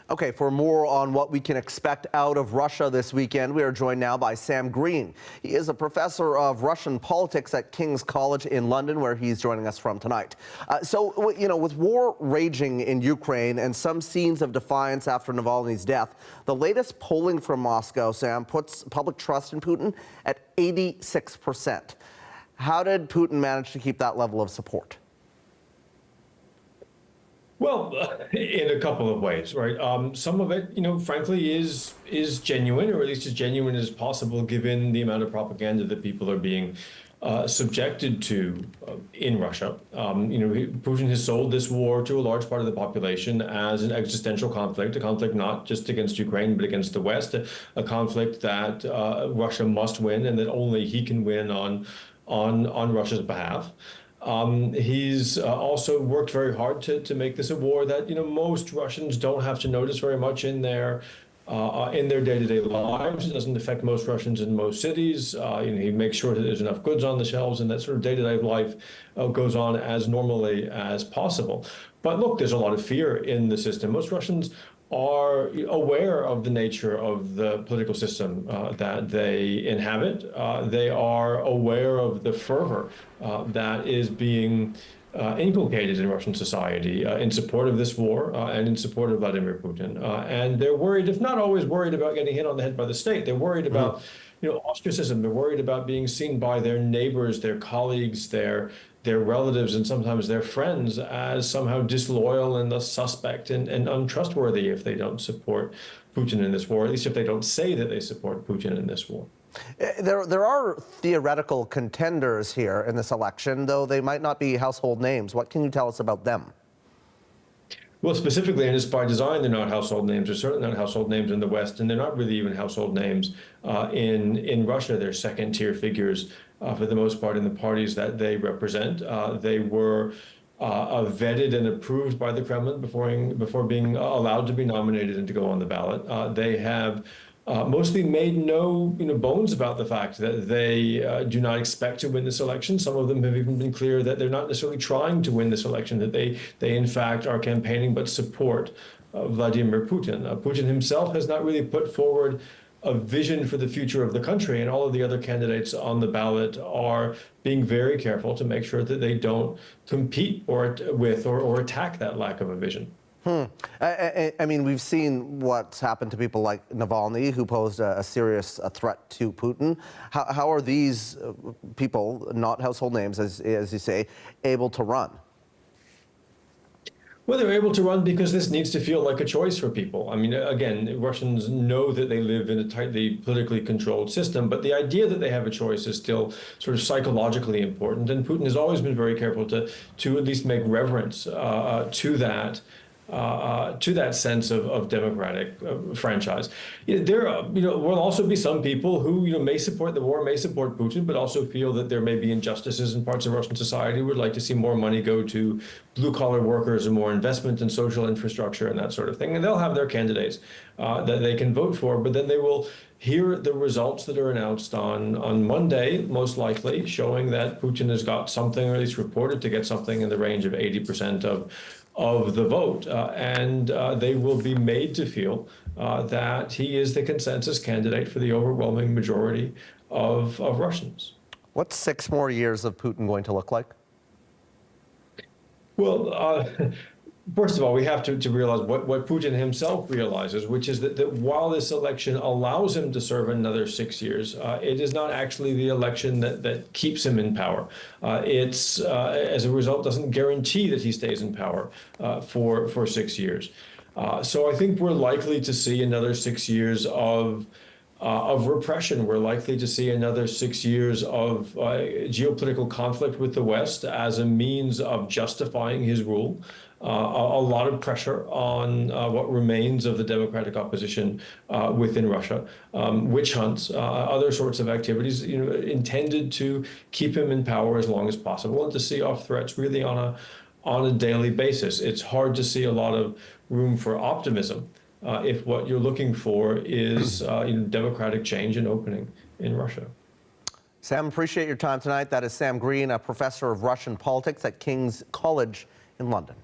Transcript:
Okay, for more on what we can expect out of Russia this weekend, we are joined now by Sam Greene. He is a professor of Russian politics at King's College in London, where he's joining us from tonight. With war raging in Ukraine and some scenes of defiance after Navalny's death, the latest polling from Moscow, Sam, puts public trust in Putin at 86%. How did Putin manage to keep that level of support? Well, in a couple of ways, right? Some of it, frankly, is genuine, or at least as genuine as possible, given the amount of propaganda that people are being subjected to in Russia. Putin has sold this war to a large part of the population as an existential conflict, a conflict not just against Ukraine, but against the West, a conflict that Russia must win and that only he can win on Russia's behalf. He's also worked very hard to make this a war that most Russians don't have to notice very much in their day-to-day lives. It doesn't affect most Russians in most cities. He makes sure that there's enough goods on the shelves, and that sort of day-to-day life goes on as normally as possible. But look, there's a lot of fear in the system. Most Russians are aware of the nature of the political system that they inhabit. They are aware of the fervor that is being inculcated in Russian society in support of this war and in support of Vladimir Putin. And they're worried, if not always worried about getting hit on the head by the state, they're worried about ostracism. They're worried about being seen by their neighbors, their colleagues, their relatives, and sometimes their friends as somehow disloyal and thus suspect and untrustworthy if they don't support Putin in this war, at least if they don't say that they support Putin in this war. There are theoretical contenders here in this election, though they might not be household names. What can you tell us about them? Well, specifically, and it's by design, they're not household names. They're certainly not household names in the West, and they're not really even household names in Russia. They're second-tier figures for the most part in the parties that they represent. They were vetted and approved by the Kremlin before being allowed to be nominated and to go on the ballot. They have mostly made no bones about the fact that they do not expect to win this election. Some of them have even been clear that they're not necessarily trying to win this election, that they in fact are campaigning but support Vladimir Putin. Putin himself has not really put forward a vision for the future of the country, and all of the other candidates on the ballot are being very careful to make sure that they don't compete with or attack that lack of a vision. I mean, we've seen what's happened to people like Navalny, who posed a serious threat to Putin. How are these people, not household names, as you say, able to run? Well, they're able to run because this needs to feel like a choice for people. I mean, again, Russians know that they live in a tightly politically controlled system, but the idea that they have a choice is still sort of psychologically important. And Putin has always been very careful to at least make reverence to that sense of democratic franchise. There will also be some people who may support the war, may support Putin, but also feel that there may be injustices in parts of Russian society, would like to see more money go to blue-collar workers and more investment in social infrastructure and that sort of thing. And they'll have their candidates that they can vote for, but then they will hear the results that are announced on Monday, most likely, showing that Putin has got something, or at least reported to get something in the range of 80% of the vote, and they will be made to feel that he is the consensus candidate for the overwhelming majority of Russians. What's 6 more years of Putin going to look like? Well, first of all, we have to realize what Putin himself realizes, which is that while this election allows him to serve another 6 years, it is not actually the election that keeps him in power. It's, as a result, doesn't guarantee that he stays in power for 6 years. So I think we're likely to see another 6 years of repression. We're likely to see another 6 years of geopolitical conflict with the West as a means of justifying his rule. A lot of pressure on what remains of the democratic opposition within Russia, witch hunts, other sorts of activities, intended to keep him in power as long as possible and to see off threats really on a daily basis. It's hard to see a lot of room for optimism if what you're looking for is democratic change and opening in Russia. Sam, appreciate your time tonight. That is Sam Greene, a professor of Russian politics at King's College in London.